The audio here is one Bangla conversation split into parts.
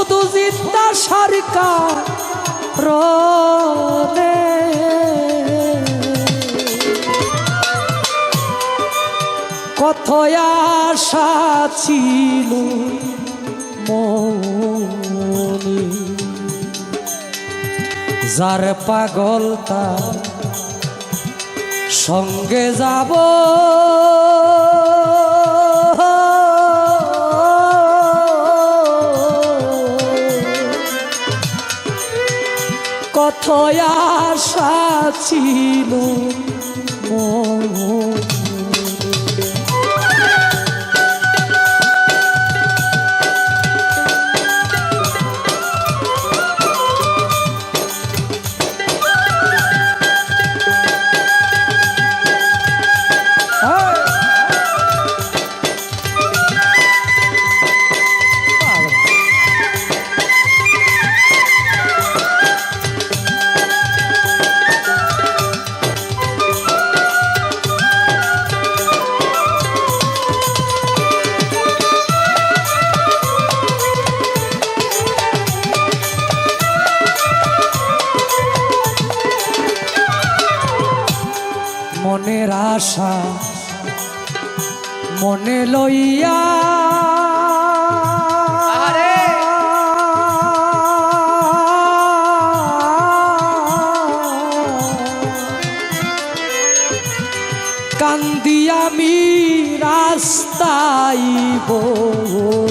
শুধু জিন্দা সরকার রনে কত আশা ছিল মনে যার পাগল তার সঙ্গে যাব কত আশা ছিল মনের আশা মনে লইয়া কান্দি আমি রাস্তায় বইয়া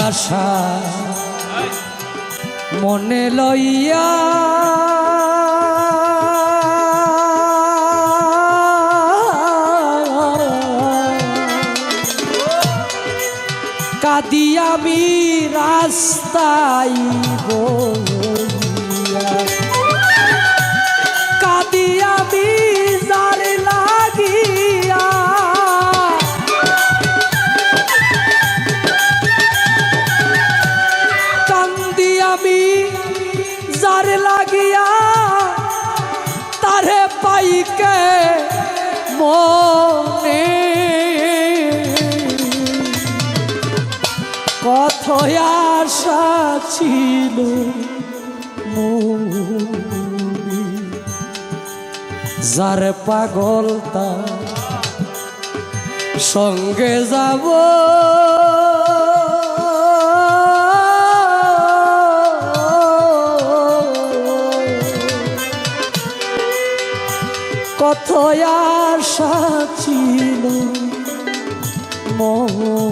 আশা মনে লইয়া কাঁদি আমি রাস্তায় বইয়া কাঁদি আমি যার লাগিয়া আমি যার লাগিয়া তারে পাইকে মনে কত আশা ছিল যার পাগল তার সঙ্গে যাব কত আশা ছিল মনে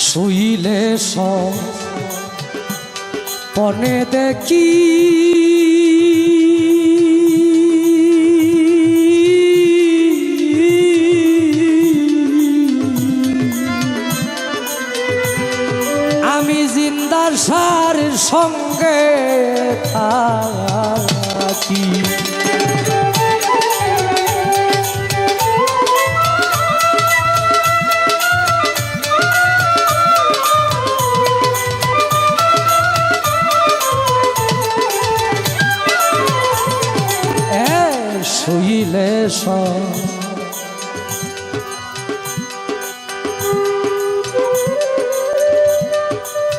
শুইলে পনে দেখি আমি জিন্দার সার সঙ্গে থাকি শুইলে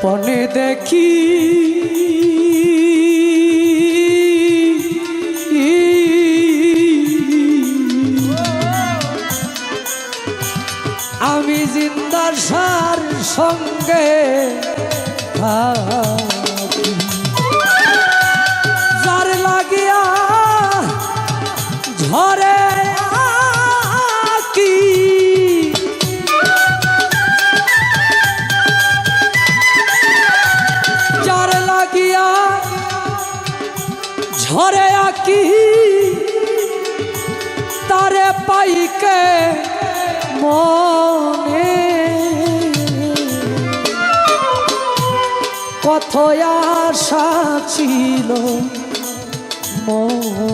পনে দেখি আশার সঙ্গে থাকি, যার লাগিয়া ঝরে আকি, যার লাগিয়া ঝরে আকি, তারে পাইকে মনে কত আশা ছিল মনে।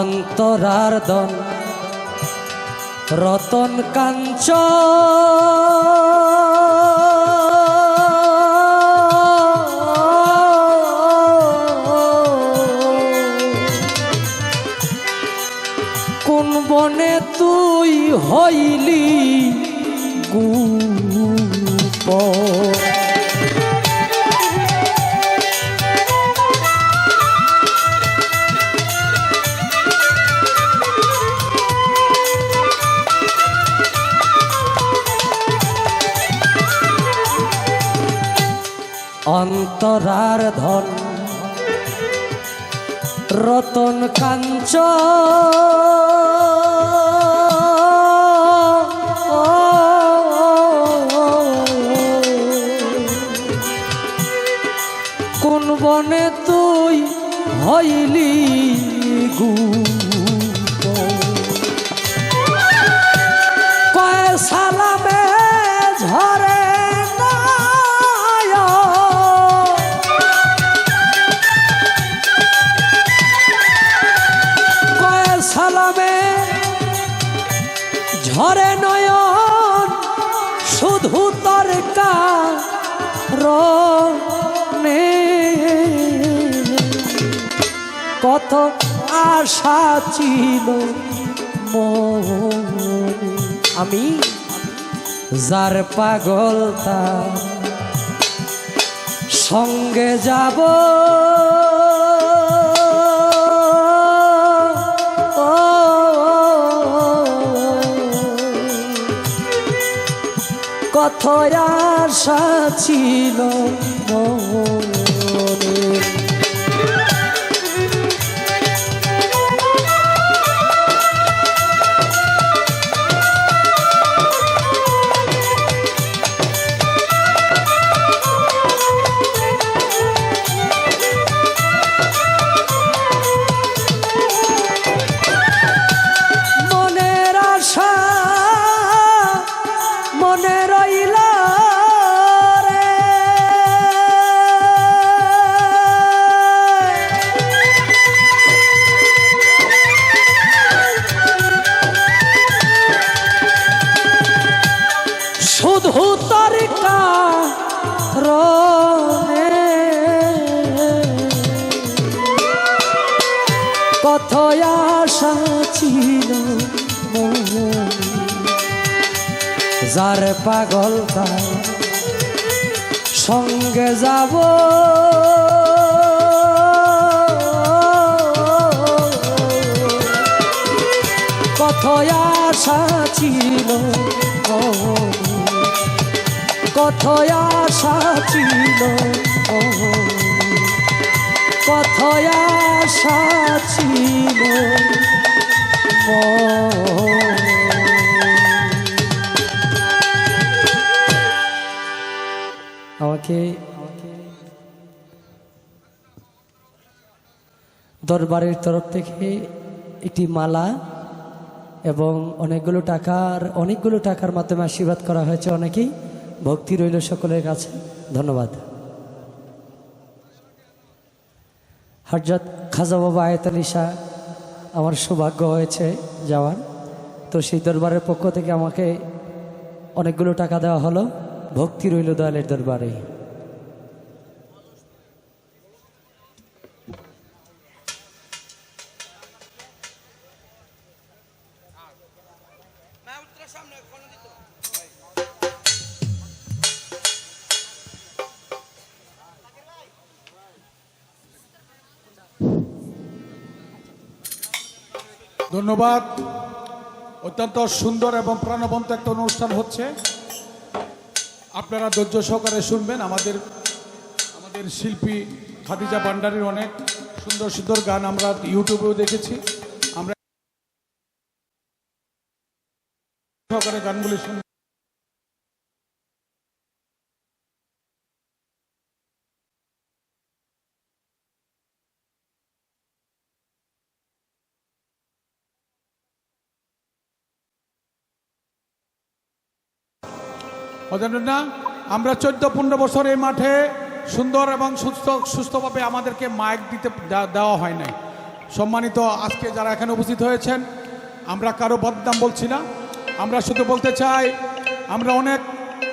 অন্তরার দন রতন কাঞ্চ কোন বনে তুই হইলি গুপ, অন্তরার ধন রতন কাঞ্চ কোন বনে তুই হইলি গুপ, কয় সালামে ঝরে সালামে ঝরে নয়ন শুধু তোর কারণে কত আশা ছিল মনে। আমি যার পাগল তার সঙ্গে যাব, কত আশা ছিল মনে। মনের আশা মনে রইল রে, শুধু তোর কারণে কত আশা ছিল মনে। যার পাগল তার সঙ্গে যাব, ছিল মনে, কত আশা ছিল মনে, কত আশা ছিল মনে। আমাকে দরবারের তরফ থেকে একটি মালা এবং অনেকগুলো টাকার মাধ্যমে আশীর্বাদ করা হয়েছে। অনেকেই ভক্তি রইল সকলের কাছে, ধন্যবাদ। হযরত খাজা বাবা আয়াত আলী শাহ আমার সৌভাগ্য হয়েছে যাওয়ার, তো সেই দরবারের পক্ষ থেকে আমাকে অনেকগুলো টাকা দেওয়া হলো। ভক্তি রইল দয়ালের দরবারে। ধন্যবাদ। অত্যন্ত সুন্দর এবং প্রাণবন্ত একটা অনুষ্ঠান হচ্ছে, আপনারা ধৈর্য সহকারে শুনবেন। আমাদের শিল্পী খাদিজা ভান্ডারীর অনেক সুন্দর সুন্দর গান আমরা ইউটিউবেও দেখেছি। আমরা সহকারে গানগুলি শুনব। না, আমরা 14-15 বছর এই মাঠে সুন্দর এবং সুস্থভাবে আমাদেরকে মাইক দিতে দেওয়া হয় নাই। সম্মানিত আজকে যারা এখানে উপস্থিত হয়েছেন, আমরা কারো বদনাম বলছি না, আমরা শুধু বলতে চাই আমরা অনেক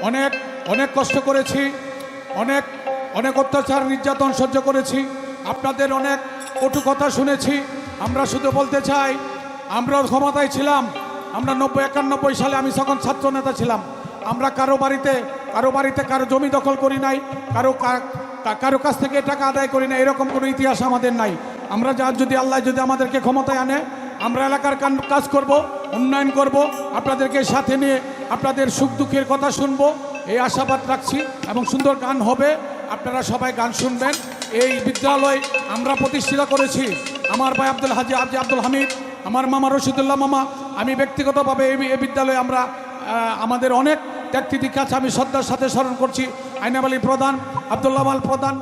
অনেক অনেক কষ্ট করেছি, অনেক অনেক অত্যাচার নির্যাতন সহ্য করেছি, আপনাদের অনেক কটু কথা শুনেছি। আমরা শুধু বলতে চাই আমরা ক্ষমতায় ছিলাম, আমরা 90-91 সালে আমি তখন ছাত্র নেতা ছিলাম। আমরা কারো বাড়িতে কারো জমি দখল করি নাই, কারো কাছ থেকে টাকা আদায় করি না, এরকম কোনো ইতিহাস আমাদের নাই। আমরা যদি আল্লাহ যদি আমাদেরকে ক্ষমতায় আনে, আমরা এলাকার কাজ করব, উন্নয়ন করব, আপনাদেরকে সাথে নিয়ে আপনাদের সুখ দুঃখের কথা শুনবো, এই আশাবাদ রাখছি। এবং সুন্দর গান হবে, আপনারা সবাই গান শুনবেন। এই বিদ্যালয় আমরা প্রতিষ্ঠিত করেছি আমার ভাই হাজী আব্দুল হামিদ, আমার মামা রশিদুল্লাহ মামা। আমি ব্যক্তিগতভাবে এই বিদ্যালয়ে আমরা আমাদের অনেক ত্যাগ তিতিক্ষা আছে, আমি শ্রদ্ধার সাথে স্মরণ করছি আইনাব আলী প্রধান, আব্দুল্লাহ প্রধান,